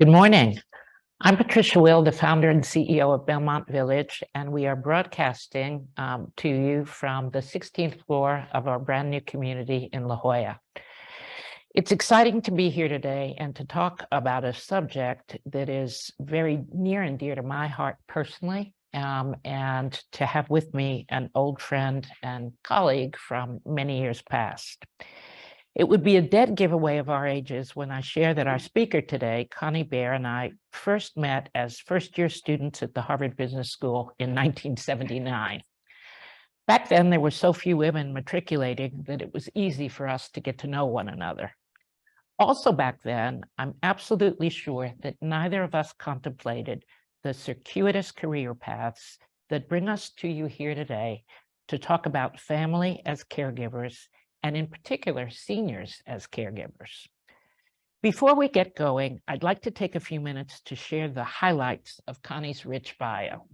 Good morning. I'm Patricia Will, the founder and CEO of Belmont Village, and we are broadcasting to you from the 16th floor of our brand new community in La Jolla. It's exciting to be here today and to talk about a subject that is very near and dear to my heart personally, and to have with me an old friend and colleague from many years past. It would be a dead giveaway of our ages when I share that our speaker today, Connie Bear, and I first met as first-year students at the Harvard Business School in 1979. Back then, there were so few women matriculating that it was easy for us to get to know one another. Also back then, I'm absolutely sure that neither of us contemplated the circuitous career paths that bring us to you here today to talk about family as caregivers, and in particular, seniors as caregivers. Before we get going, I'd like to take a few minutes to share the highlights of Connie's rich bio.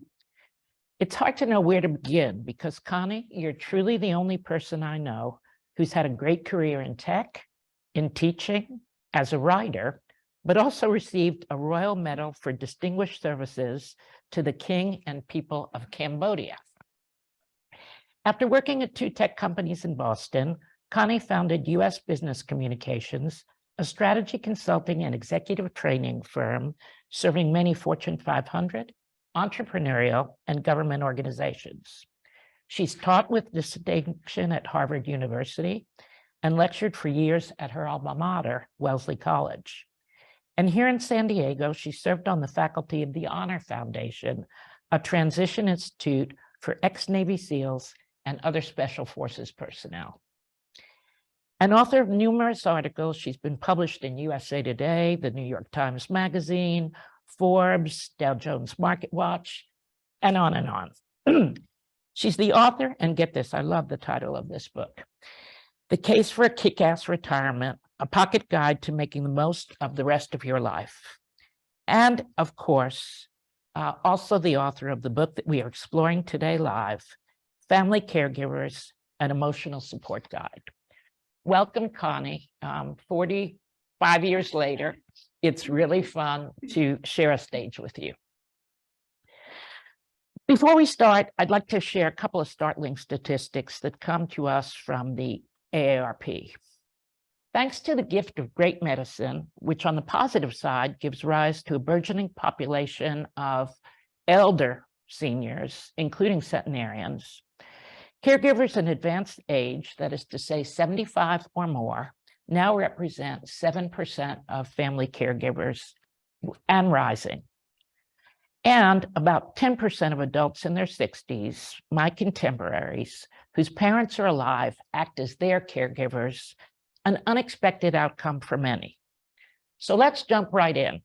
It's hard to know where to begin because, Connie, you're truly the only person I know who's had a great career in tech, in teaching, as a writer, but also received a Royal Medal for Distinguished Services to the King and people of Cambodia. After working at 2 tech companies in Boston, Connie founded U.S. Business Communications, a strategy consulting and executive training firm serving many Fortune 500, entrepreneurial, and government organizations. She's taught with distinction at Harvard University and lectured for years at her alma mater, Wellesley College. And here in San Diego, she served on the faculty of the Honor Foundation, a transition institute for ex-Navy SEALs and other Special Forces personnel. An author of numerous articles, she's been published in USA Today, the New York Times Magazine, Forbes, Dow Jones Market Watch, and on and on. She's the author, and get this, I love the title of this book, The Case for a Kick-Ass Retirement, a pocket guide to making the most of the rest of your life. And of course, also the author of the book that we are exploring today live, Family Caregivers, an Emotional Support Guide. Welcome, Connie. 45 years later, it's really fun to share a stage with you. Before we start, I'd like to share a couple of startling statistics that come to us from the AARP. Thanks to the gift of great medicine, which on the positive side gives rise to a burgeoning population of elder seniors, including centenarians, caregivers in advanced age, that is to say 75 or more, now represent 7% of family caregivers and rising. And about 10% of adults in their 60s, my contemporaries, whose parents are alive, act as their caregivers, an unexpected outcome for many. So let's jump right in.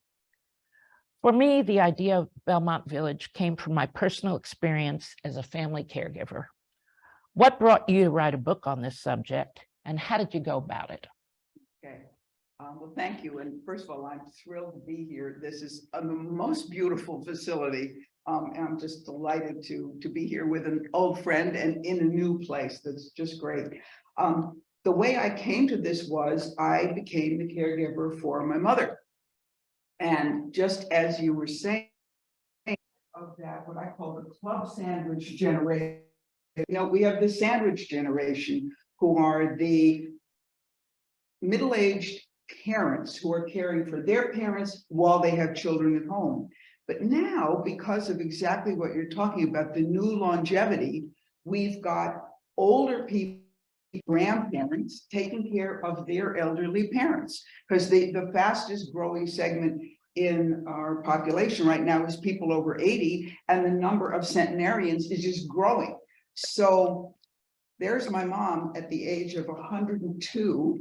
For me, the idea of Belmont Village came from my personal experience as a family caregiver. What brought you to write a book on this subject, and how did you go about it? Okay. Well, thank you. And first of all, I'm thrilled to be here. This is the most beautiful facility. And I'm just delighted to be here with an old friend and in a new place. That's just great. The way I came to this was I became the caregiver for my mother. And just as you were saying, of that, what I call the club sandwich generation. You know, we have the sandwich generation who are the middle-aged parents who are caring for their parents while they have children at home. But now, because of exactly what you're talking about, the new longevity, we've got older people, grandparents, taking care of their elderly parents, because the fastest growing segment in our population right now is people over 80, and the number of centenarians is just growing. So there's my mom at the age of 102,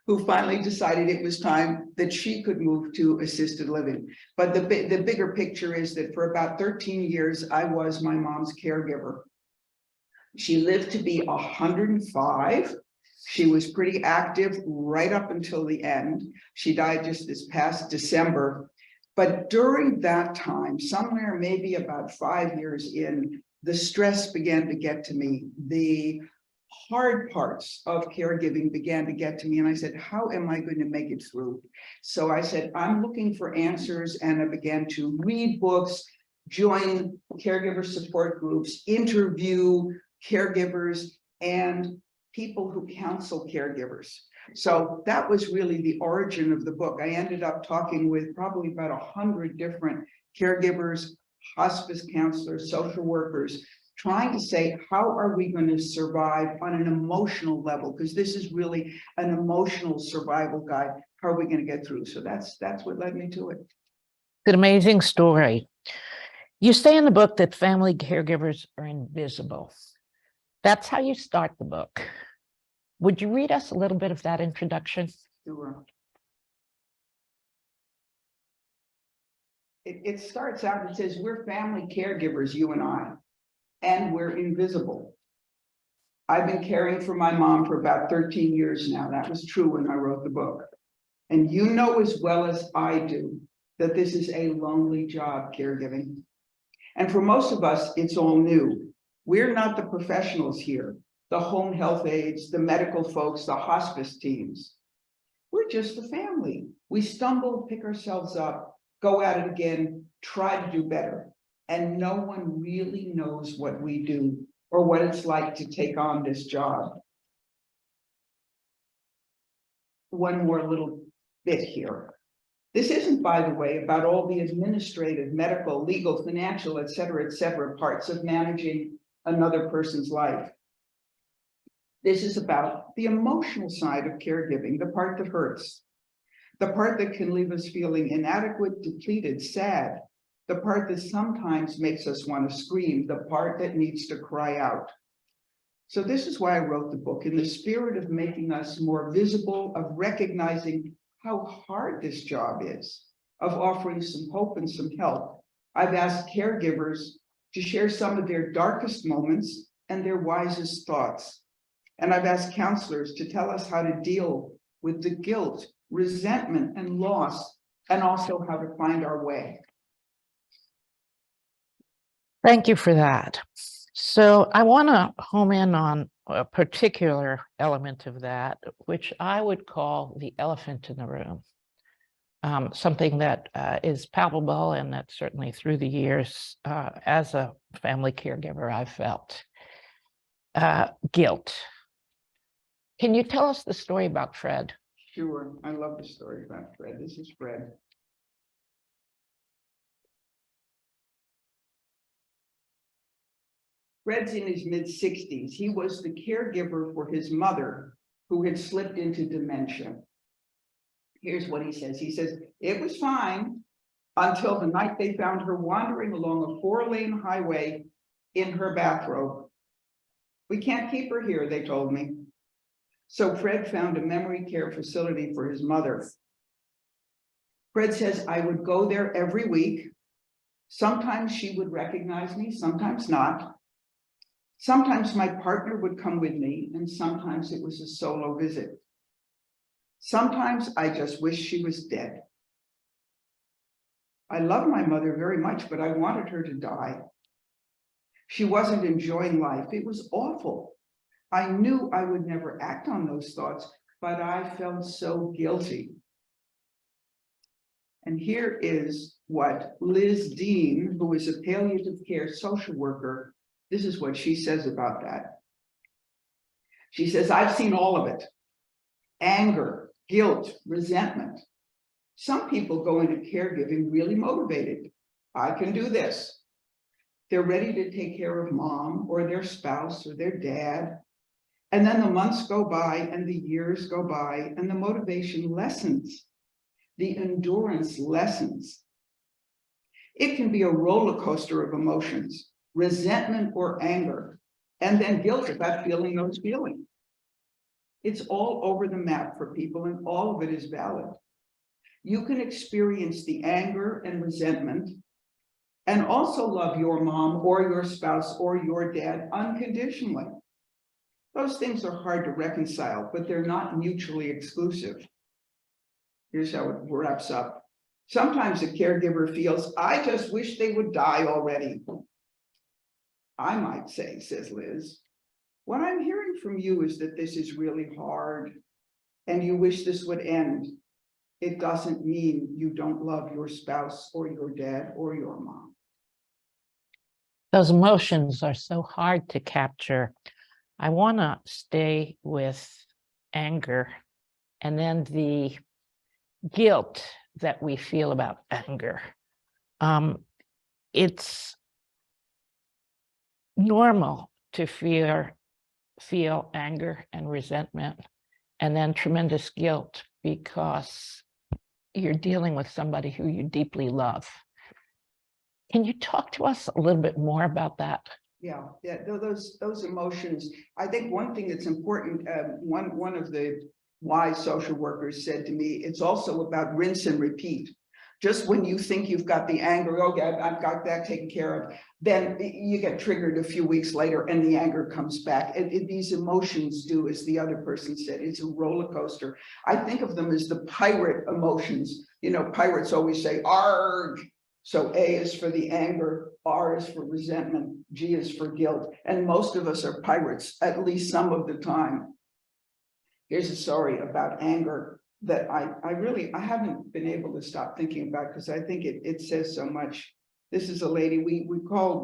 who finally decided it was time that she could move to assisted living. But the bigger picture is that for about 13 years, I was my mom's caregiver. She lived to be 105. She was pretty active right up until the end. She died just this past December. But during that time, somewhere maybe about 5 years in, the stress began to get to me. The hard parts of caregiving began to get to me, and I said, how am I going to make it through? So I said, I'm looking for answers, and I began to read books, join caregiver support groups, interview caregivers and people who counsel caregivers. So that was really the origin of the book. I ended up talking with probably about 100 different caregivers, hospice counselors, social workers, trying to say, how are we going to survive on an emotional level? Because this is really an emotional survival guide. How are we going to get through? So that's what led me to it. It's an amazing story. You say in the book that family caregivers are invisible. That's how you start the book. Would you read us a little bit of that introduction? Sure. It starts out, it says, we're family caregivers, you and we're invisible. I've been caring for my mom for about 13 years now. That was true when I wrote the book. And you know as well as I do that this is a lonely job, caregiving. And for most of us, it's all new. We're not the professionals here, the home health aides, the medical folks, the hospice teams. We're just a family. We stumble, pick ourselves up, go at it again, try to do better. And no one really knows what we do or what it's like to take on this job. One more little bit here. This isn't, by the way, about all the administrative, medical, legal, financial, et cetera, parts of managing another person's life. This is about the emotional side of caregiving, the part that hurts, the part that can leave us feeling inadequate, depleted, sad, the part that sometimes makes us want to scream, the part that needs to cry out. So this is why I wrote the book, in the spirit of making us more visible, of recognizing how hard this job is, of offering some hope and some help. I've asked caregivers to share some of their darkest moments and their wisest thoughts. And I've asked counselors to tell us how to deal with the guilt, resentment, and loss, and also how to find our way. Thank you for that. So I want to home in on a particular element of that, which I would call the elephant in the room. Something that is palpable, and that certainly through the years as a family caregiver I've felt. Guilt. Can you tell us the story about Fred? Sure, I love the story about Fred. This is Fred. Fred's in his mid-60s. He was the caregiver for his mother, who had slipped into dementia. Here's what he says. He says, it was fine until the night they found her wandering along a 4-lane highway in her bathrobe. We can't keep her here, they told me. So Fred found a memory care facility for his mother. Fred says, I would go there every week. Sometimes she would recognize me, sometimes not. Sometimes my partner would come with me, and sometimes it was a solo visit. Sometimes I just wish she was dead. I love my mother very much, but I wanted her to die. She wasn't enjoying life. It was awful. I knew I would never act on those thoughts, but I felt so guilty. And here is what Liz Dean, who is a palliative care social worker, this is what she says about that. She says, I've seen all of it. Anger, guilt, resentment. Some people go into caregiving really motivated. I can do this. They're ready to take care of mom or their spouse or their dad. And then the months go by and the years go by and the motivation lessens. The endurance lessens. It can be a roller coaster of emotions, resentment or anger, and then guilt about feeling those feelings. It's all over the map for people, and all of it is valid. You can experience the anger and resentment and also love your mom or your spouse or your dad unconditionally. Those things are hard to reconcile, but they're not mutually exclusive. Here's how it wraps up. Sometimes a caregiver feels, I just wish they would die already. I might say, says Liz, What I'm hearing from you is that this is really hard and you wish this would end. It doesn't mean you don't love your spouse or your dad or your mom. Those emotions are so hard to capture. I want to stay with anger and then the guilt that we feel about anger. It's normal to feel anger and resentment and then tremendous guilt because you're dealing with somebody who you deeply love. Can you talk to us a little bit more about that? Yeah, those emotions. I think one thing that's important, one of the wise social workers said to me, it's also about rinse and repeat. Just when you think you've got the anger, okay, I've got that taken care of, then you get triggered a few weeks later and the anger comes back. These emotions do, as the other person said, it's a roller coaster. I think of them as the pirate emotions. You know, pirates always say, arg. So A is for the anger, R is for resentment, G is for guilt. And most of us are pirates, at least some of the time. Here's a story about anger that I haven't been able to stop thinking about because I think it says so much. This is a lady we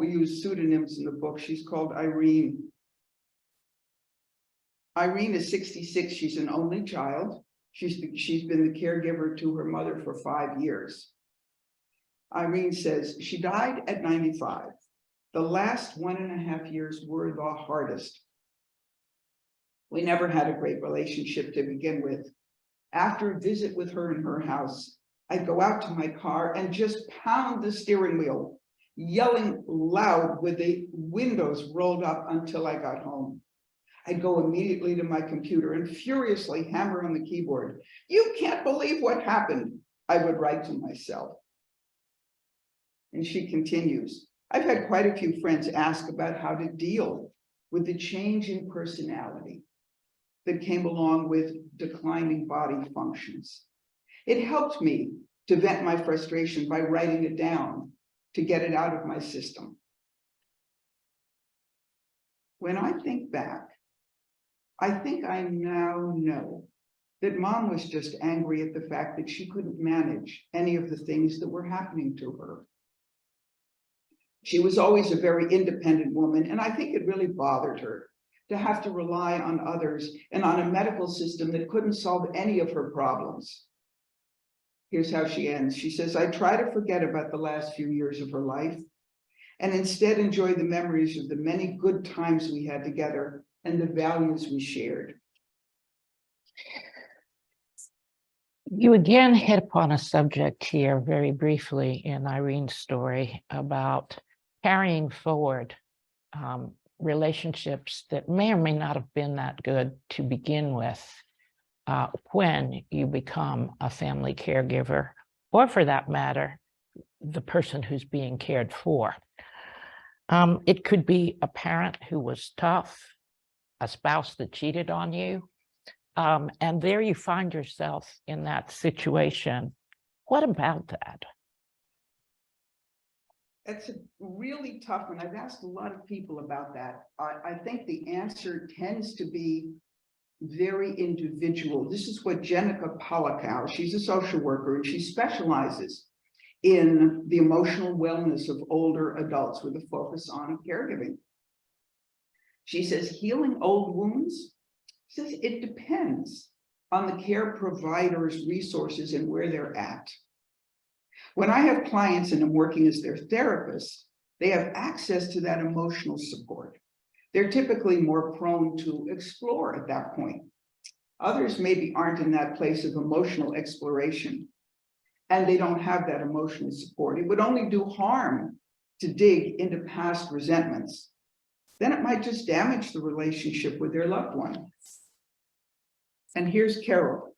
use pseudonyms in the book. She's called Irene. Irene is 66. She's an only child. She's been the caregiver to her mother for 5 years. Irene says she died at 95. The last 1.5 years were the hardest. We never had a great relationship to begin with. After a visit with her in her house, I'd go out to my car and just pound the steering wheel, yelling loud with the windows rolled up until I got home. I'd go immediately to my computer and furiously hammer on the keyboard. You can't believe what happened, I would write to myself. And she continues, I've had quite a few friends ask about how to deal with the change in personality that came along with declining body functions. It helped me to vent my frustration by writing it down to get it out of my system. When I think back, I think I now know that Mom was just angry at the fact that she couldn't manage any of the things that were happening to her. She was always a very independent woman, and I think it really bothered her to have to rely on others and on a medical system that couldn't solve any of her problems. Here's how she ends. She says, I try to forget about the last few years of her life and instead enjoy the memories of the many good times we had together and the values we shared. You again hit upon a subject here very briefly in Irene's story about carrying forward relationships that may or may not have been that good to begin with when you become a family caregiver, or for that matter, the person who's being cared for. It could be a parent who was tough, a spouse that cheated on you, and there you find yourself in that situation. What about that? It's a really tough one. I've asked a lot of people about that. I think the answer tends to be very individual. This is what Jenica Polikow, she's a social worker, and she specializes in the emotional wellness of older adults with a focus on caregiving. She says healing old wounds, she says it depends on the care provider's resources and where they're at. When I have clients and I'm working as their therapist, they have access to that emotional support. They're typically more prone to explore at that point. Others maybe aren't in that place of emotional exploration, and they don't have that emotional support. It would only do harm to dig into past resentments. Then it might just damage the relationship with their loved one. And here's Carol.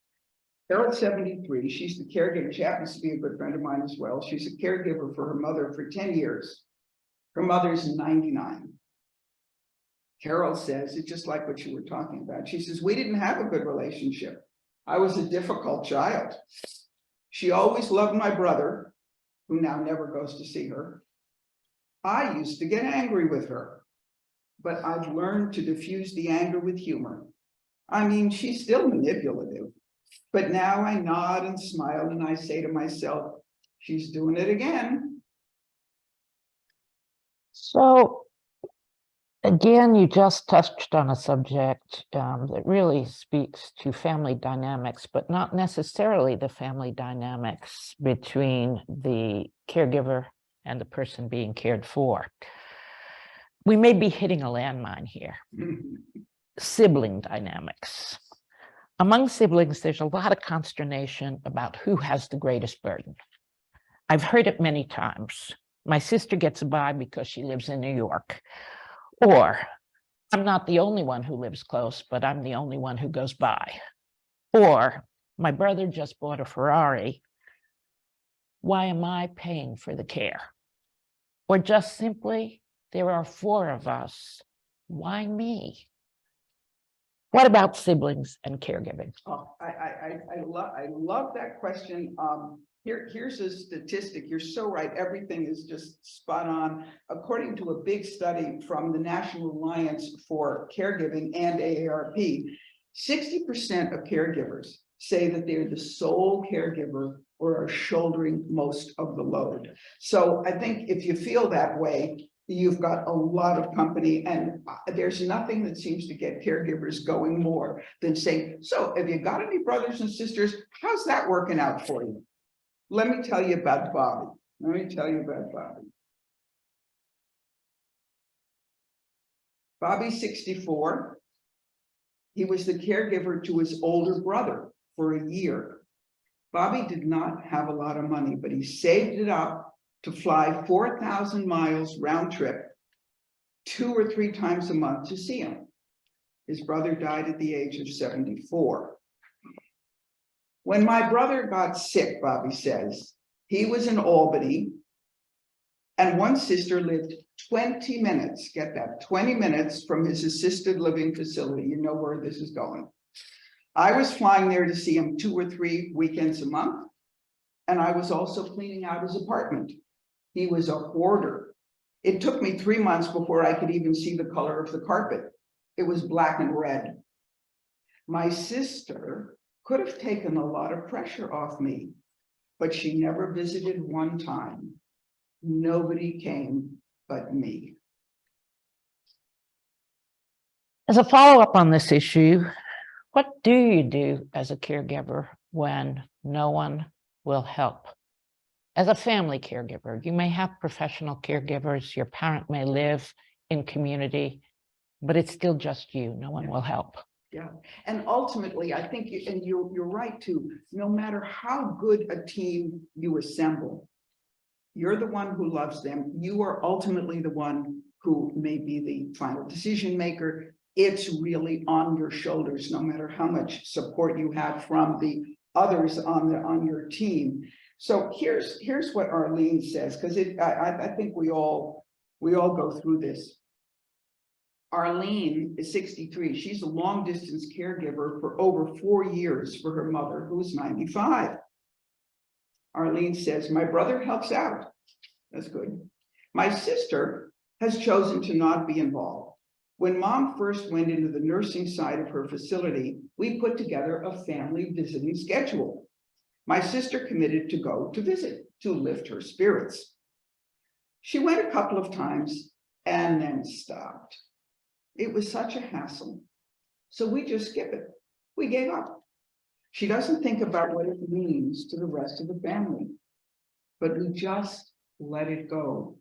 Carol's 73. She's the caregiver. She happens to be a good friend of mine as well. She's a caregiver for her mother for 10 years. Her mother's 99. Carol says, it's just like what you were talking about. She says, we didn't have a good relationship. I was a difficult child. She always loved my brother, who now never goes to see her. I used to get angry with her, but I've learned to diffuse the anger with humor. I mean, she's still manipulative, but now I nod and smile and I say to myself, she's doing it again. So again, you just touched on a subject that really speaks to family dynamics, but not necessarily the family dynamics between the caregiver and the person being cared for. We may be hitting a landmine here. Sibling dynamics. Among siblings, there's a lot of consternation about who has the greatest burden. I've heard it many times. My sister gets by because she lives in New York. Or, I'm not the only one who lives close, but I'm the only one who goes by. Or, my brother just bought a Ferrari. Why am I paying for the care? Or just simply, there are 4 of us. Why me? What about siblings and caregiving? Oh, I love that question. Here's a statistic. You're so right. Everything is just spot on. According to a big study from the National Alliance for Caregiving and AARP, 60% of caregivers say that they're the sole caregiver or are shouldering most of the load. So I think if you feel that way, you've got a lot of company, and there's nothing that seems to get caregivers going more than saying, so have you got any brothers and sisters? How's that working out for you? Let me tell you about Bobby. Bobby's 64. He was the caregiver to his older brother for a year. Bobby did not have a lot of money, but he saved it up to fly 4,000 miles round trip 2 or 3 times a month to see him. His brother died at the age of 74. When my brother got sick, Bobby says, he was in Albany, and one sister lived 20 minutes, get that, 20 minutes from his assisted living facility. You know where this is going. I was flying there to see him 2 or 3 weekends a month, and I was also cleaning out his apartment. He was a hoarder. It took me 3 months before I could even see the color of the carpet. It was black and red. My sister could have taken a lot of pressure off me, but she never visited one time. Nobody came but me. As a follow-up on this issue, what do you do as a caregiver when no one will help? As a family caregiver, you may have professional caregivers, your parent may live in community, but it's still just you, no one will help. Yeah, and ultimately, I think, and you're right too, no matter how good a team you assemble, you're the one who loves them. You are ultimately the one who may be the final decision maker. It's really on your shoulders, no matter how much support you have from the others on your team. So here's what Arlene says, because I think we all go through this. Arlene is 63. She's a long distance caregiver for over 4 years for her mother, who's 95. Arlene says, my brother helps out. That's good. My sister has chosen to not be involved. When mom first went into the nursing side of her facility, we put together a family visiting schedule. My sister committed to go to visit to lift her spirits. She went a couple of times and then stopped. It was such a hassle. So we just skip it. We gave up. She doesn't think about what it means to the rest of the family, but we just let it go.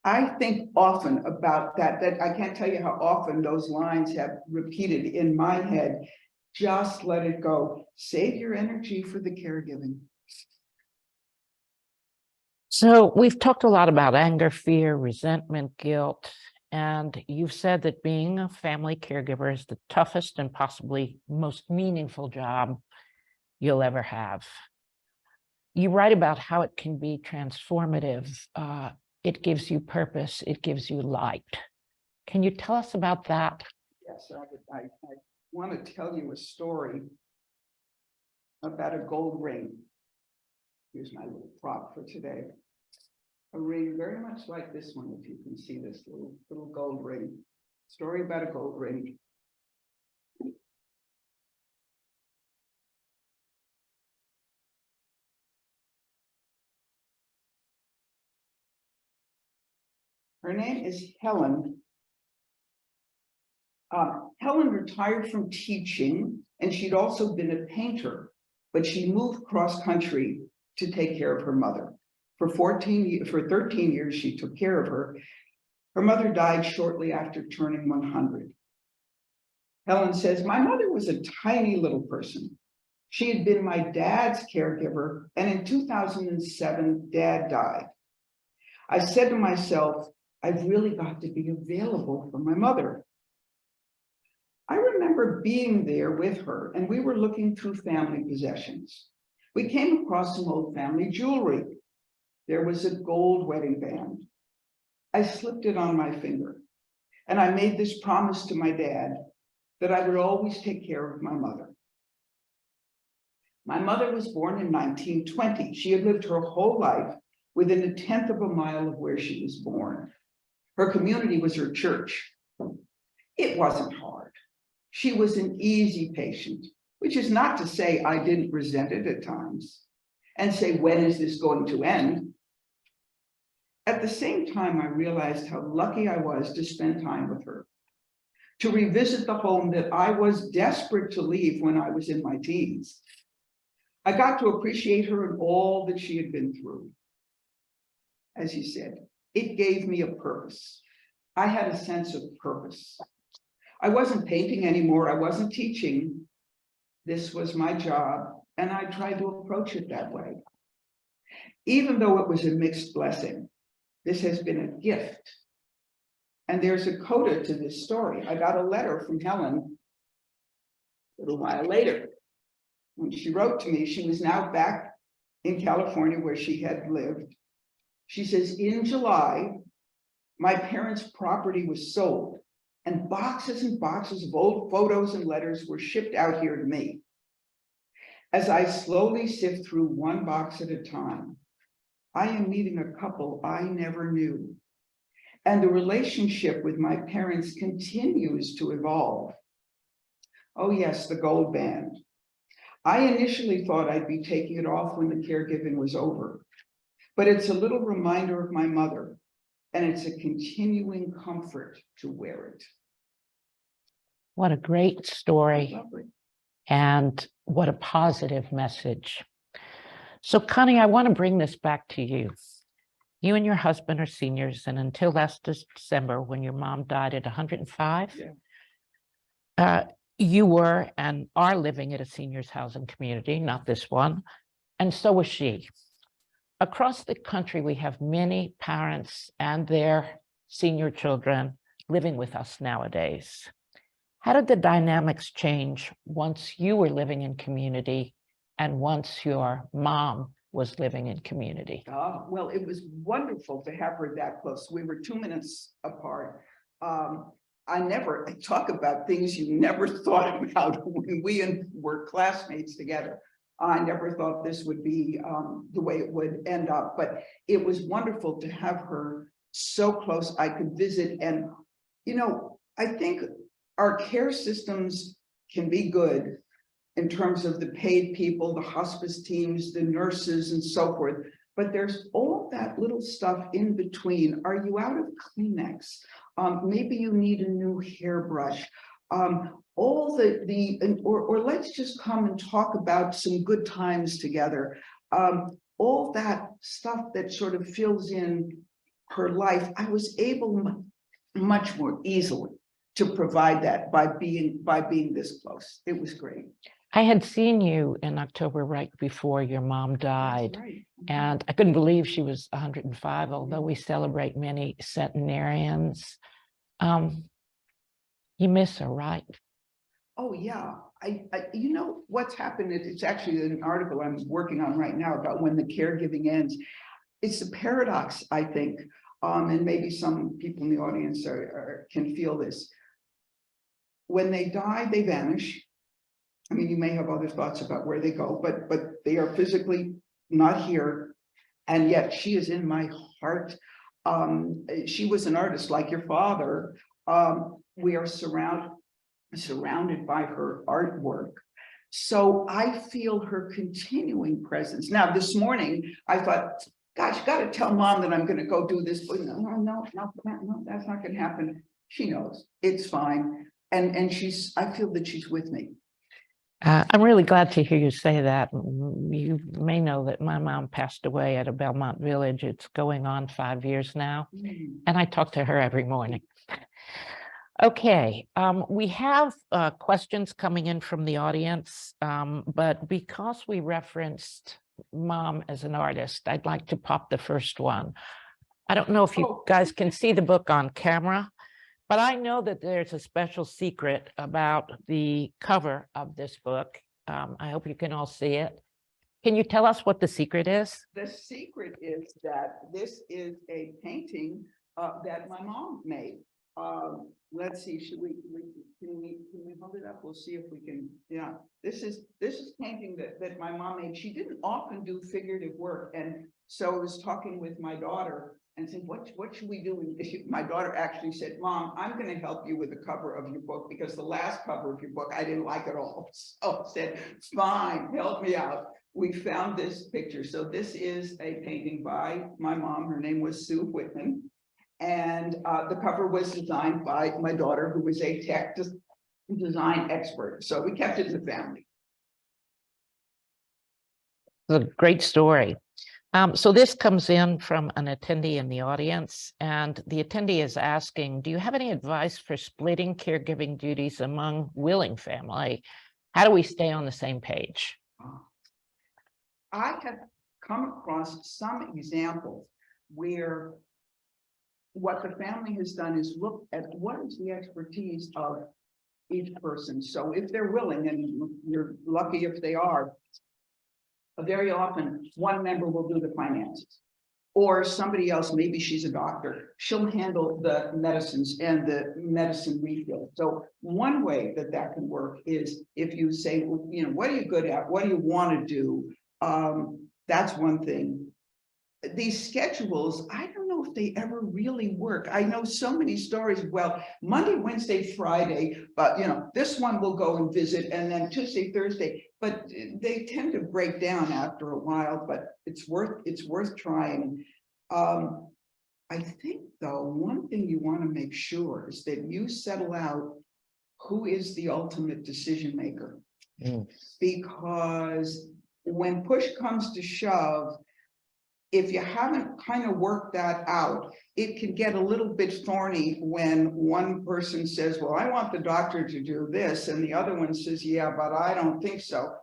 I think often about that I can't tell you how often those lines have repeated in my head. Just let it go. Save your energy for the caregiving. So we've talked a lot about anger, fear, resentment, guilt, and you've said that being a family caregiver is the toughest and possibly most meaningful job you'll ever have. You write about how it can be transformative. It gives you purpose. It gives you light. Can you tell us about that? Yes, I want to tell you a story about a gold ring. Here's my little prop for today. A ring very much like this one, if you can see this little gold ring. Story about a gold ring. Her name is Helen. Helen retired from teaching, and she'd also been a painter, but she moved cross country to take care of her mother. For 13 years, she took care of her. Her mother died shortly after turning 100. Helen says, my mother was a tiny little person. She had been my dad's caregiver, and in 2007, Dad died. I said to myself, I've really got to be available for my mother. I remember being there with her, and we were looking through family possessions. We came across some old family jewelry. There was a gold wedding band. I slipped it on my finger, and I made this promise to my dad that I would always take care of my mother. My mother was born in 1920. She had lived her whole life within a tenth of a mile of where she was born. Her community was her church. It wasn't hard. She was an easy patient, which is not to say I didn't resent it at times and say, when is this going to end? At the same time, I realized how lucky I was to spend time with her, to revisit the home that I was desperate to leave when I was in my teens. I got to appreciate her and all that she had been through. As you said, it gave me a purpose. I had a sense of purpose. I wasn't painting anymore. I wasn't teaching. This was my job, and I tried to approach it that way. Even though it was a mixed blessing, this has been a gift. And there's a coda to this story. I got a letter from Helen a little while later. When she wrote to me, she was now back in California where she had lived. She says, in July, my parents' property was sold, and boxes and boxes of old photos and letters were shipped out here to me. As I slowly sift through one box at a time, I am meeting a couple I never knew. And the relationship with my parents continues to evolve. Oh yes, the gold band. I initially thought I'd be taking it off when the caregiving was over, but it's a little reminder of my mother, and it's a continuing comfort to wear it. What a great story, Lovely. and what a positive message. So Connie, I want to bring this back to you. You and your husband are seniors, and until last December, when your mom died at 105, you were and are living at a seniors housing community, not this one, and so was she. Across the country, we have many parents and their senior children living with us nowadays. How did the dynamics change once you were living in community and once your mom was living in community? Well, it was wonderful to have her that close. We were 2 minutes apart. I talk about things you never thought about when we were classmates together. I never thought this would be the way it would end up, but it was wonderful to have her so close I could visit. And, you know, I think our care systems can be good in terms of the paid people, the hospice teams, the nurses, and so forth. But there's all that little stuff in between. Are you out of Kleenex? Maybe you need a new hairbrush. All or let's just come and talk about some good times together. All that stuff that sort of fills in her life, I was able much more easily to provide that by being this close. It was great. I had seen you in October right before your mom died. That's right. And I couldn't believe she was 105, although we celebrate many centenarians. You miss her, right? Oh yeah, you know what's happened, it's actually an article I'm working on right now about when the caregiving ends. It's a paradox, I think, and maybe some people in the audience can feel this. When they die, they vanish. I mean, you may have other thoughts about where they go, but they are physically not here, and yet she is in my heart. She was an artist like your father. We are surrounded by her artwork. So I feel her continuing presence. Now, this morning, I thought, gosh, got to tell mom that I'm going to go do this. But no, that's not going to happen. She knows it's fine. And I feel that she's with me. I'm really glad to hear you say that. You may know that my mom passed away at a Belmont Village. It's going on 5 years now, and I talk to her every morning. Okay, we have questions coming in from the audience, but because we referenced Mom as an artist, I'd like to pop the first one. I don't know if you guys can see the book on camera, but I know that there's a special secret about the cover of this book. I hope you can all see it. Can you tell us what the secret is? The secret is that this is a painting that my mom made. Let's see, can we hold it up? We'll see if we can. Yeah, this is painting that my mom made. She didn't often do figurative work, and so I was talking with my daughter and said, what should we do? My daughter actually said, Mom, I'm going to help you with the cover of your book, because the last cover of your book I didn't like at all. So I said, fine, help me out. We found this picture. So this is a painting by my mom. Her name was Sue Whitman. And the cover was designed by my daughter, who was a tech design expert. So we kept it in the family. It's a great story. So this comes in from an attendee in the audience, and the attendee is asking, do you have any advice for splitting caregiving duties among willing family? How do we stay on the same page? I have come across some examples where what the family has done is look at what is the expertise of each person. So if they're willing, and you're lucky if they are, very often one member will do the finances, or somebody else, maybe she's a doctor, she'll handle the medicines and the medicine refill. So one way that can work is if you say, well, you know, what are you good at? What do you want to do? That's one thing. These schedules, I don't know if they ever really work. I know so many stories. Well, Monday, Wednesday, Friday, but you know, this one will go and visit, and then Tuesday, Thursday. But they tend to break down after a while. But it's worth trying. I think though, one thing you want to make sure is that you settle out who is the ultimate decision maker, because when push comes to shove, if you haven't kind of worked that out, it can get a little bit thorny when one person says, well, I want the doctor to do this, and the other one says, yeah, but I don't think so.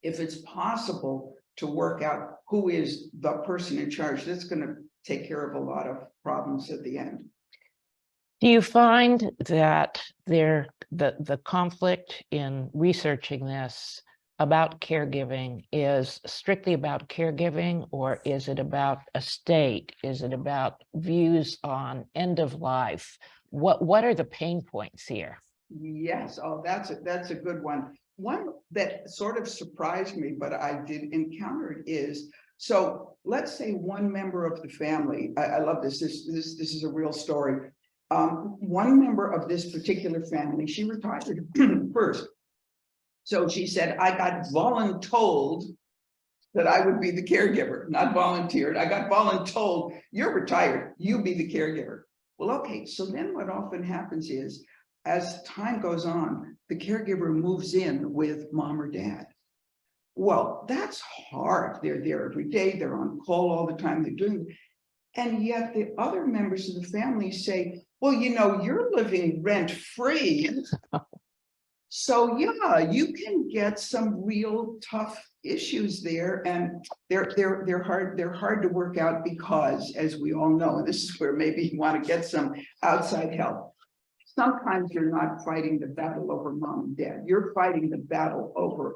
If it's possible to work out who is the person in charge, that's going to take care of a lot of problems at the end. Do you find that the conflict in researching this about caregiving is strictly about caregiving, or is it about estate? Is it about views on end of life? What are the pain points here? Yes, oh, that's a good one. One that sort of surprised me, but I did encounter it is, so let's say one member of the family, I love this is a real story. One member of this particular family, she retired first. So she said, I got voluntold that I would be the caregiver, not volunteered. I got voluntold, you're retired, you be the caregiver. Well, okay, so then what often happens is, as time goes on, the caregiver moves in with mom or dad. Well, that's hard. They're there every day, they're on call all the time, they're doing, and yet the other members of the family say, well, you know, you're living rent-free. So yeah, you can get some real tough issues there, and they're hard to work out, because, as we all know, and this is where maybe you want to get some outside help. Sometimes you're not fighting the battle over mom and dad. You're fighting the battle over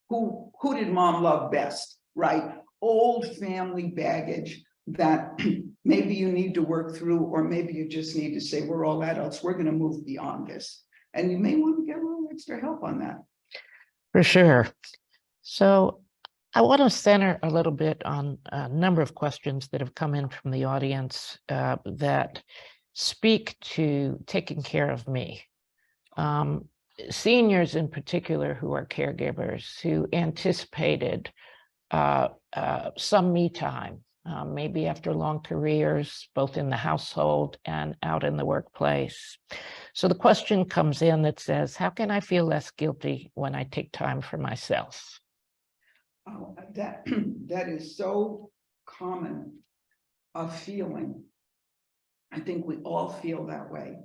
who did mom love best, right? Old family baggage that maybe you need to work through, or maybe you just need to say, we're all adults, we're going to move beyond this. And you may want to get a little extra help on that. For sure. So I want to center a little bit on a number of questions that have come in from the audience that speak to taking care of me. Seniors in particular who are caregivers who anticipated some me time, maybe after long careers, both in the household and out in the workplace. So the question comes in that says, how can I feel less guilty when I take time for myself? Oh, that is so common a feeling. I think we all feel that way.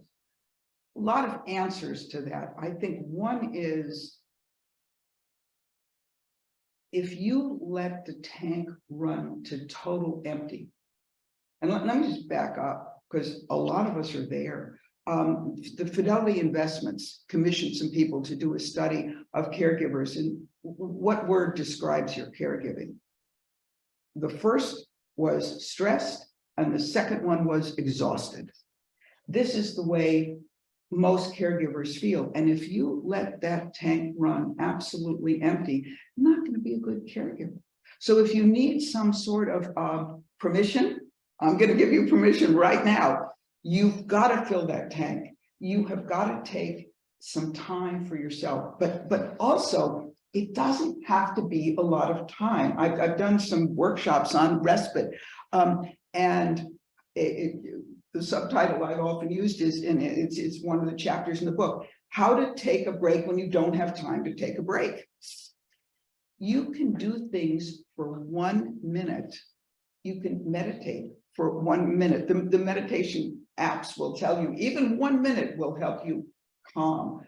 A lot of answers to that. I think one is, if you let the tank run to total empty, and let me just back up, because a lot of us are there. The Fidelity Investments commissioned some people to do a study of caregivers, and what word describes your caregiving? The first was stressed, and the second one was exhausted. This is the way most caregivers feel. And if you let that tank run absolutely empty, you're not going to be a good caregiver. So if you need some sort of permission, I'm going to give you permission right now. You've got to fill that tank. You have got to take some time for yourself, but also it doesn't have to be a lot of time. I've done some workshops on respite, and the subtitle I've often used is, and it's one of the chapters in the book, how to take a break when you don't have time to take a break. You can do things for 1 minute. You can meditate for 1 minute. The meditation apps will tell you even 1 minute will help you calm.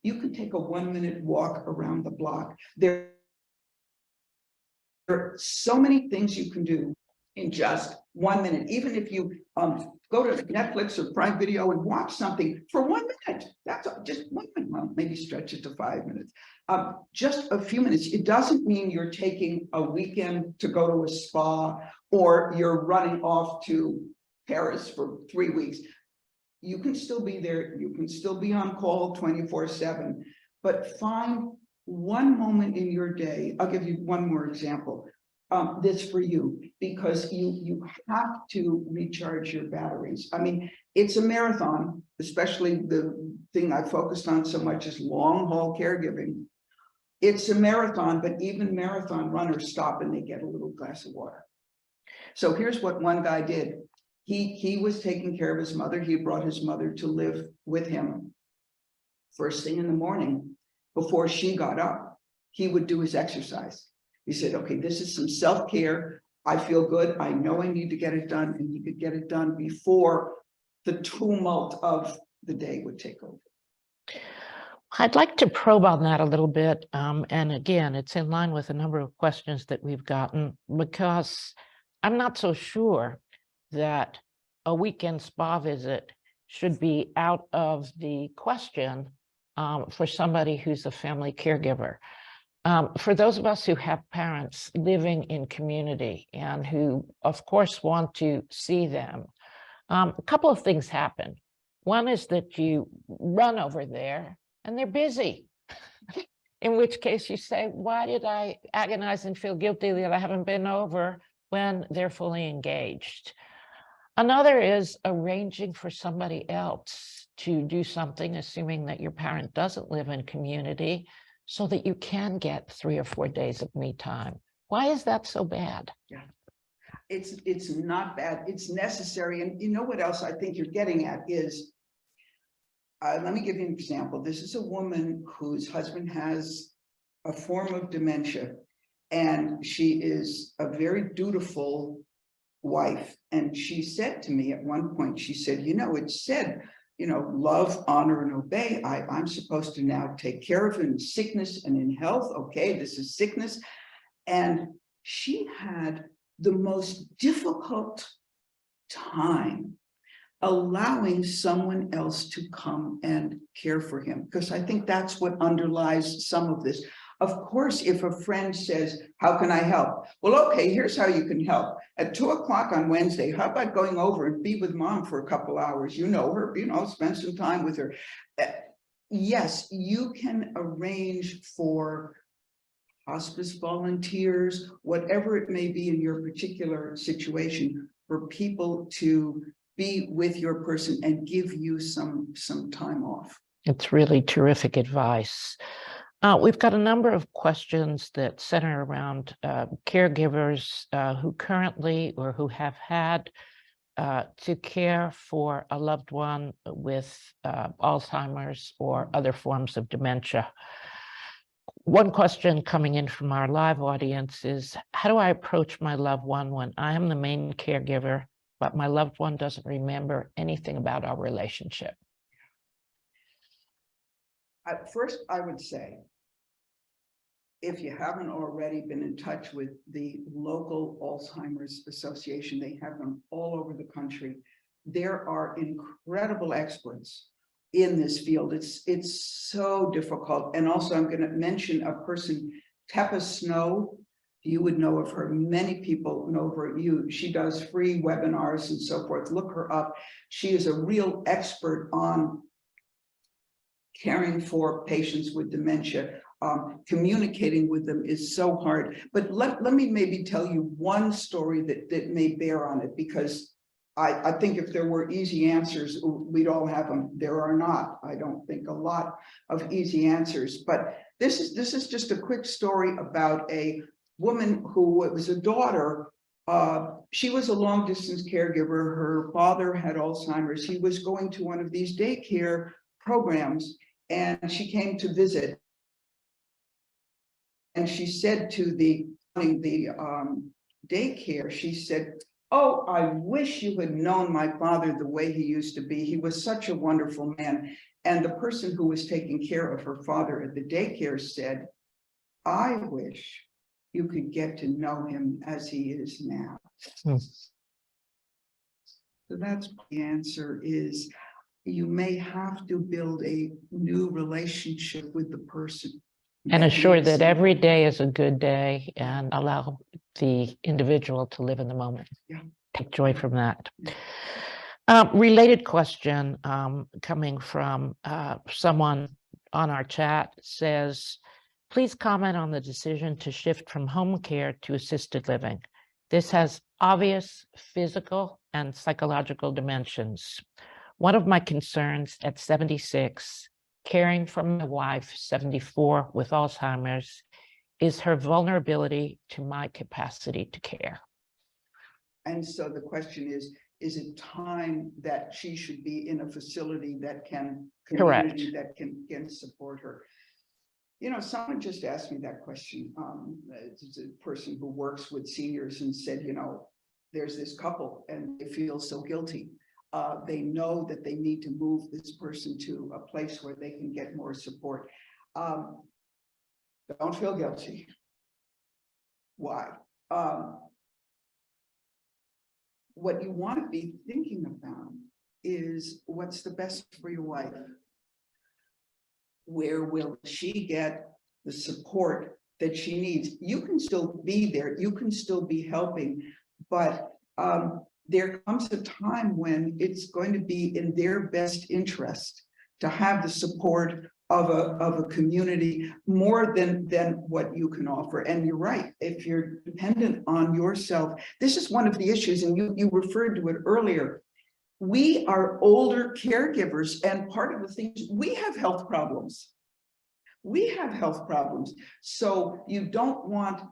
You can take a 1 minute walk around the block. There are so many things you can do in just 1 minute. Even if you go to Netflix or Prime Video and watch something for 1 minute, that's just 1 minute. Well, maybe stretch it to 5 minutes. Just a few minutes. It doesn't mean you're taking a weekend to go to a spa or you're running off to Paris for 3 weeks. You can still be there. You can still be on call 24/7, but find one moment in your day. I'll give you one more example. This for you, because you have to recharge your batteries. I mean, it's a marathon, especially the thing I focused on so much is long haul caregiving. It's a marathon, but even marathon runners stop and they get a little glass of water. So here's what one guy did. He was taking care of his mother. He brought his mother to live with him. First thing in the morning, before she got up, he would do his exercise. He said, okay, this is some self-care. I feel good. I know I need to get it done. And he could get it done before the tumult of the day would take over. I'd like to probe on that a little bit. And again, it's in line with a number of questions that we've gotten, because I'm not so sure that a weekend spa visit should be out of the question for somebody who's a family caregiver. For those of us who have parents living in community and who, of course, want to see them, a couple of things happen. One is that you run over there and they're busy, in which case you say, why did I agonize and feel guilty that I haven't been over when they're fully engaged? Another is arranging for somebody else to do something, assuming that your parent doesn't live in community, so that you can get 3 or 4 days of me time. Why is that so bad? Yeah, it's not bad. It's necessary. And you know what else I think you're getting at is, let me give you an example. This is a woman whose husband has a form of dementia, and she is a very dutiful wife. And she said to me at one point, she said, you know, it said, you know, love, honor, and obey. I'm supposed to now take care of him in sickness and in health. Okay, this is sickness. And she had the most difficult time allowing someone else to come and care for him, because I think that's what underlies some of this. Of course, if a friend says, how can I help? Well, okay, here's how you can help. At 2 o'clock on Wednesday, how about going over and be with mom for a couple hours? You know her, you know, spend some time with her. Yes, you can arrange for hospice volunteers, whatever it may be in your particular situation, for people to be with your person and give you some time off. It's really terrific advice. We've got a number of questions that center around caregivers who currently or who have had to care for a loved one with Alzheimer's or other forms of dementia. One question coming in from our live audience is, how do I approach my loved one when I am the main caregiver, but my loved one doesn't remember anything about our relationship? First, I would say, if you haven't already been in touch with the local Alzheimer's Association, they have them all over the country. There are incredible experts in this field. It's so difficult. And also, I'm going to mention a person, Teppa Snow. You would know of her. Many people know her. She does free webinars and so forth. Look her up. She is a real expert on caring for patients with dementia. Communicating with them is so hard. But let me maybe tell you one story that may bear on it, because I think if there were easy answers, we'd all have them. There are not, I don't think, a lot of easy answers. But this is just a quick story about a woman who was a daughter. She was a long distance caregiver. Her father had Alzheimer's. He was going to one of these daycare programs, and she came to visit. And she said to the daycare, she said, "Oh, I wish you had known my father the way he used to be. He was such a wonderful man." And the person who was taking care of her father at the daycare said, "I wish you could get to know him as he is now." So that's the answer is, you may have to build a new relationship with the person. And assure that every day is a good day and allow the individual to live in the moment. Yeah. Take joy from that. Related question coming from someone on our chat says, please comment on the decision to shift from home care to assisted living. This has obvious physical and psychological dimensions. One of my concerns at 76, caring for my wife, 74, with Alzheimer's, is her vulnerability to my capacity to care. And so the question is it time that she should be in a facility that can, community that can support her? You know, someone just asked me that question. It's a person who works with seniors and said, you know, there's this couple and they feel so guilty. They know that they need to move this person to a place where they can get more support. Don't feel guilty. Why? What you want to be thinking about is what's the best for your wife. Where will she get the support that she needs? You can still be there. You can still be helping, but there comes a time when it's going to be in their best interest to have the support of a community more than what you can offer. And you're right, if you're dependent on yourself, this is one of the issues, and you referred to it earlier. We are older caregivers, and part of the things, we have health problems. We have health problems. So you don't want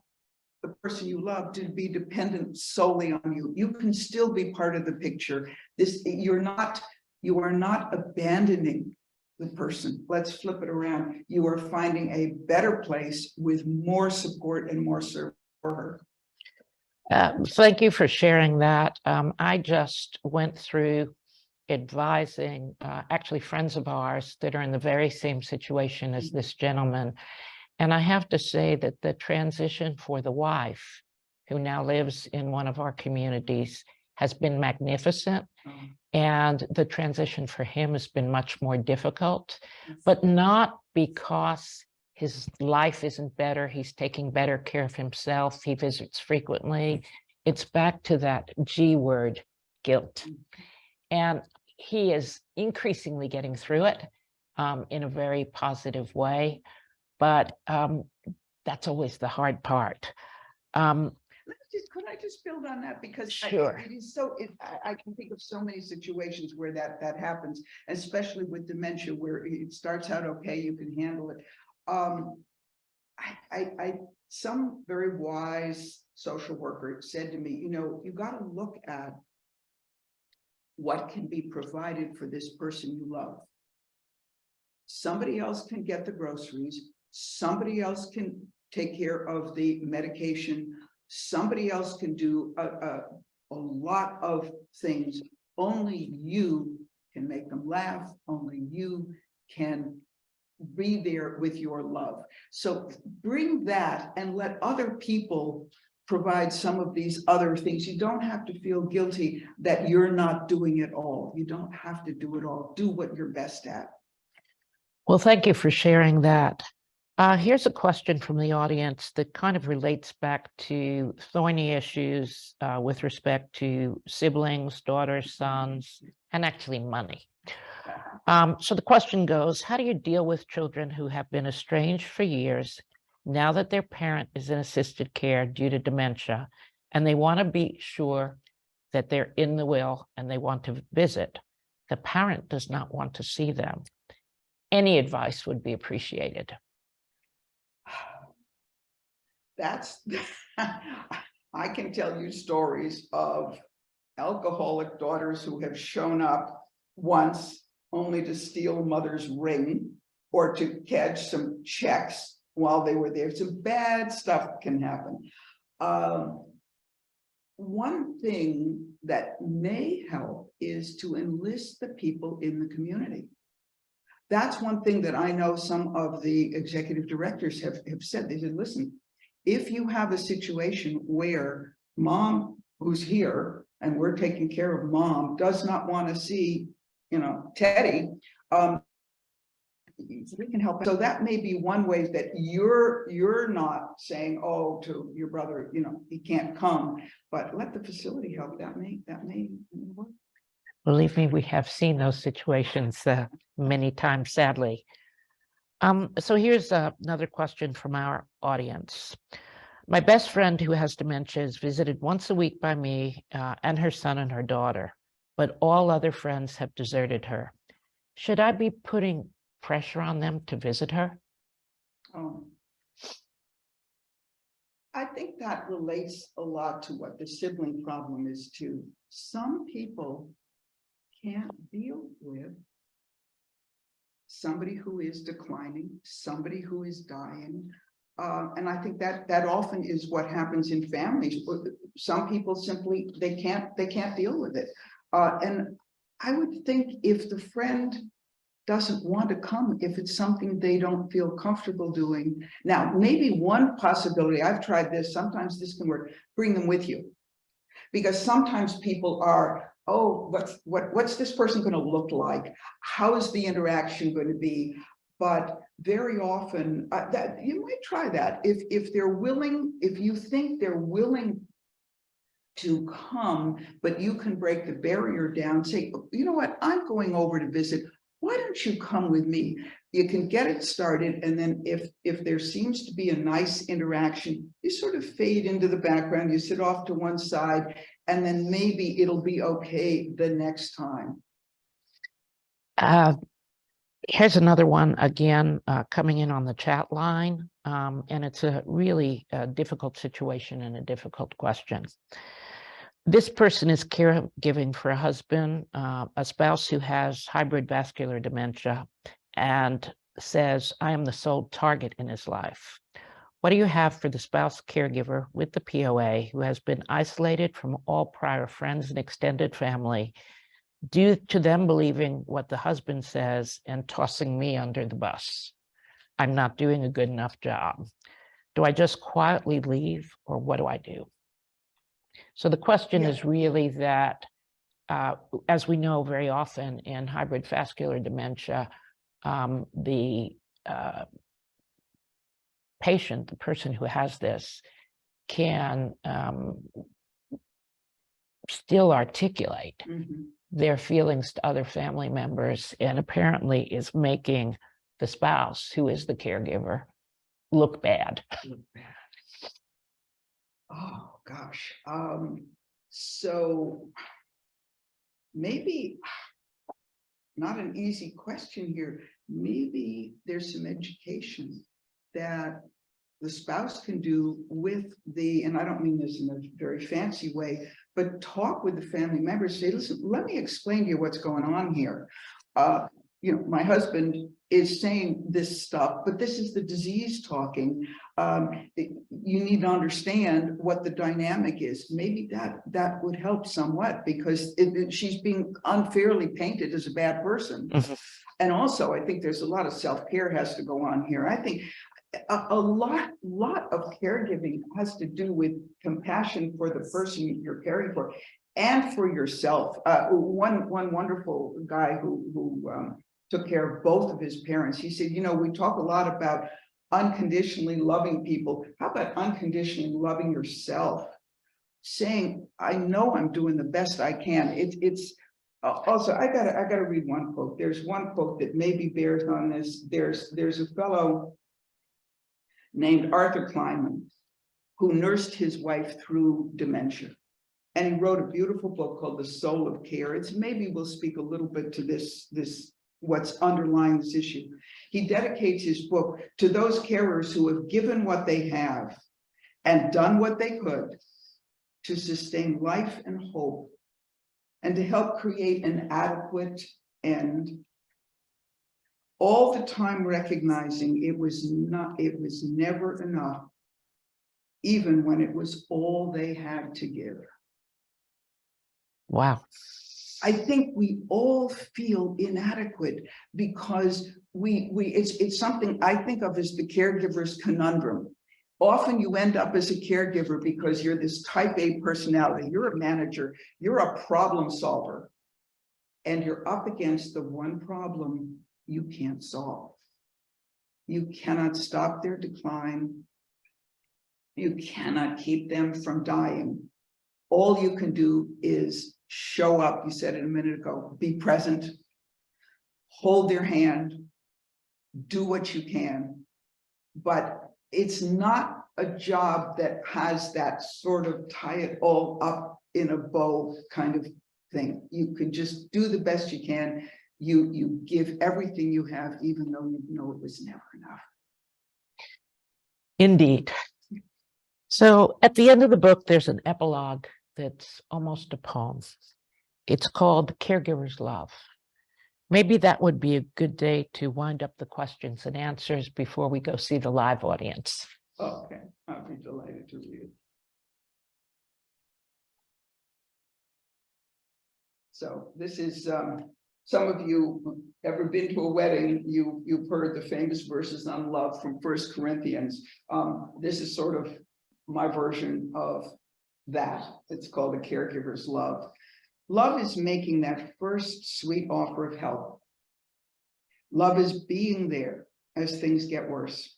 the person you love to be dependent solely on you. You can still be part of the picture. You are not abandoning the person. Let's flip it around. You are finding a better place with more support and more service for her. Thank you for sharing that. I just went through advising actually friends of ours that are in the very same situation as this gentleman. And I have to say that the transition for the wife, who now lives in one of our communities, has been magnificent. And the transition for him has been much more difficult, but not because his life isn't better. He's taking better care of himself. He visits frequently. It's back to that G word, guilt. And he is increasingly getting through it in a very positive way. But that's always the hard part. Let's could I just build on that? Because Sure. it is so, I can think of so many situations where that happens, especially with dementia, where it starts out okay, you can handle it. Some very wise social worker said to me, you know, you got to look at what can be provided for this person you love. Somebody else can get the groceries. Somebody else can take care of the medication. Somebody else can do a lot of things. Only you can make them laugh. Only you can be there with your love. So bring that and let other people provide some of these other things. You don't have to feel guilty that you're not doing it all. You don't have to do it all. Do what you're best at. Well, thank you for sharing that. Here's a question from the audience that kind of relates back to thorny issues with respect to siblings, daughters, sons, and actually money. So the question goes, how do you deal with children who have been estranged for years now that their parent is in assisted care due to dementia, and they want to be sure that they're in the will and they want to visit? The parent does not want to see them. Any advice would be appreciated. That's, I can tell you stories of alcoholic daughters who have shown up once only to steal mother's ring or to catch some checks while they were there. Some bad stuff can happen. One thing that may help is to enlist the people in the community. That's one thing that I know some of the executive directors have said. They said, listen, if you have a situation where mom who's here and we're taking care of mom does not want to see, you know, Teddy, we can help. So that may be one way that you're not saying, oh, to your brother, you know, he can't come, but let the facility help. That may work. Believe me, we have seen those situations many times, sadly. So here's another question from our audience. My best friend who has dementia is visited once a week by me and her son and her daughter, but all other friends have deserted her. Should I be putting pressure on them to visit her? I think that relates a lot to what the sibling problem is too. Some people can't deal with somebody who is declining, somebody who is dying. And I think that often is what happens in families. Some people simply, they can't deal with it. And I would think if the friend doesn't want to come, if it's something they don't feel comfortable doing. Now, maybe one possibility, I've tried this, sometimes this can work, bring them with you. Because sometimes people are, oh, what's this person going to look like? How is the interaction going to be? But very often that you might try that if they're willing, if you think they're willing to come, but you can break the barrier down, say, you know what, I'm going over to visit. Why don't you come with me? You can get it started, and then if there seems to be a nice interaction, you sort of fade into the background, you sit off to one side, and then maybe it'll be okay the next time. Here's another one, again, coming in on the chat line, and it's a really difficult situation and a difficult question. This person is caregiving for a husband, a spouse who has hybrid vascular dementia, and says, I am the sole target in his life. What do you have for the spouse caregiver with the POA who has been isolated from all prior friends and extended family due to them believing what the husband says and tossing me under the bus? I'm not doing a good enough job. Do I just quietly leave, or what do I do? So the question is really that, as we know very often in hybrid vascular dementia, the patient, the person who has this, can still articulate their feelings to other family members, and apparently is making the spouse, who is the caregiver, look bad. Oh. gosh. So maybe not an easy question here. Maybe there's some education that the spouse can do with and I don't mean this in a very fancy way, but talk with the family members, say, listen, let me explain to you what's going on here. My husband is saying this stuff, but this is the disease talking. You need to understand what the dynamic is. Maybe that would help somewhat, because she's being unfairly painted as a bad person. Mhm. And also, I think there's a lot of self-care has to go on here. I think a lot of caregiving has to do with compassion for the person you're caring for and for yourself. One wonderful guy who took care of both of his parents, he said, we talk a lot about unconditionally loving people. How about unconditionally loving yourself? Saying, I know I'm doing the best I can. It's also, I gotta read one quote. There's one quote that maybe bears on this. There's a fellow named Arthur Kleinman, who nursed his wife through dementia. And he wrote a beautiful book called The Soul of Care. Maybe we'll speak a little bit to this what's underlying this issue. He dedicates his book to those carers who have given what they have and done what they could to sustain life and hope, and to help create an adequate end, all the time recognizing it was never enough, even when it was all they had to give. Wow. I think we all feel inadequate because it's something I think of as the caregiver's conundrum. Often you end up as a caregiver because you're this type A personality, you're a manager, you're a problem solver, and you're up against the one problem you can't solve. You cannot stop their decline. You cannot keep them from dying. All you can do is show up. You said it a minute ago, be present, hold their hand, do what you can. But it's not a job that has that sort of tie it all up in a bow kind of thing. You can just do the best you can. You give everything you have, even though you know it was never enough. Indeed. So at the end of the book, there's an epilogue that's almost a poem. It's called Caregivers Love. Maybe that would be a good day to wind up the questions and answers before we go see the live audience. Okay, I'll be delighted to read it. So this is, some of you ever been to a wedding, you've heard the famous verses on love from 1 Corinthians. This is sort of my version of that. It's called a caregiver's love. Love is making that first sweet offer of help. Love is being there as things get worse.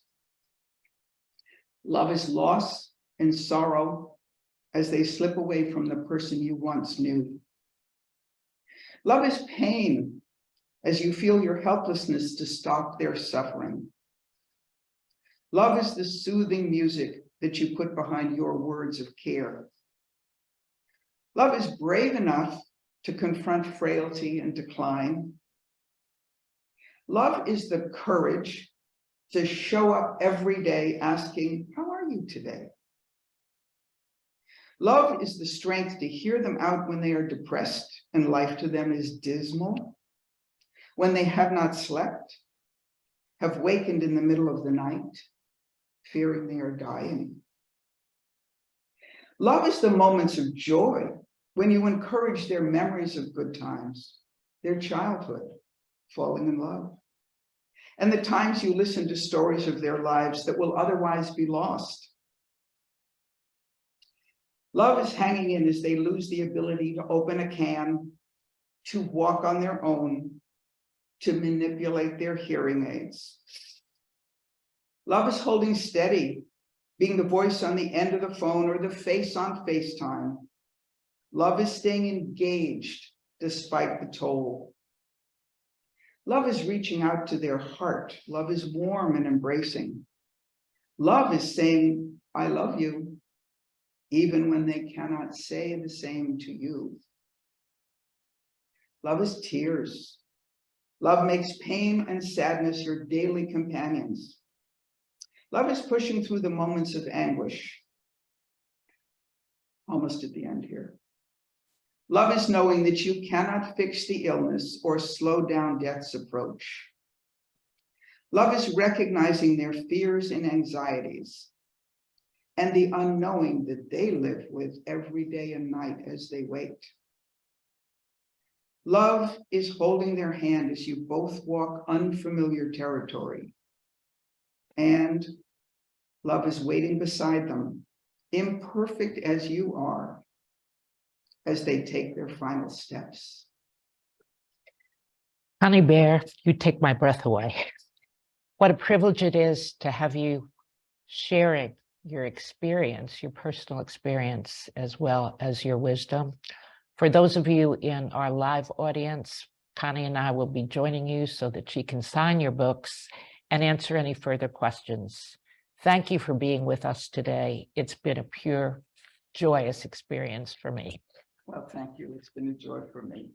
Love is loss and sorrow as they slip away from the person you once knew. Love is pain as you feel your helplessness to stop their suffering. Love is the soothing music that you put behind your words of care. Love is brave enough to confront frailty and decline. Love is the courage to show up every day asking, how are you today? Love is the strength to hear them out when they are depressed and life to them is dismal, when they have not slept, have wakened in the middle of the night, fearing they are dying. Love is the moments of joy when you encourage their memories of good times, their childhood, falling in love, and the times you listen to stories of their lives that will otherwise be lost. Love is hanging in as they lose the ability to open a can, to walk on their own, to manipulate their hearing aids. Love is holding steady, being the voice on the end of the phone or the face on FaceTime. Love is staying engaged despite the toll. Love is reaching out to their heart. Love is warm and embracing. Love is saying, I love you, even when they cannot say the same to you. Love is tears. Love makes pain and sadness your daily companions. Love is pushing through the moments of anguish. Almost at the end here. Love is knowing that you cannot fix the illness or slow down death's approach. Love is recognizing their fears and anxieties and the unknowing that they live with every day and night as they wait. Love is holding their hand as you both walk unfamiliar territory. And love is waiting beside them, imperfect as you are, as they take their final steps. Honey Bear, you take my breath away. What a privilege it is to have you sharing your experience, your personal experience, as well as your wisdom. For those of you in our live audience, Connie and I will be joining you so that she can sign your books and answer any further questions. Thank you for being with us today. It's been a pure, joyous experience for me. Well, thank you. It's been a joy for me.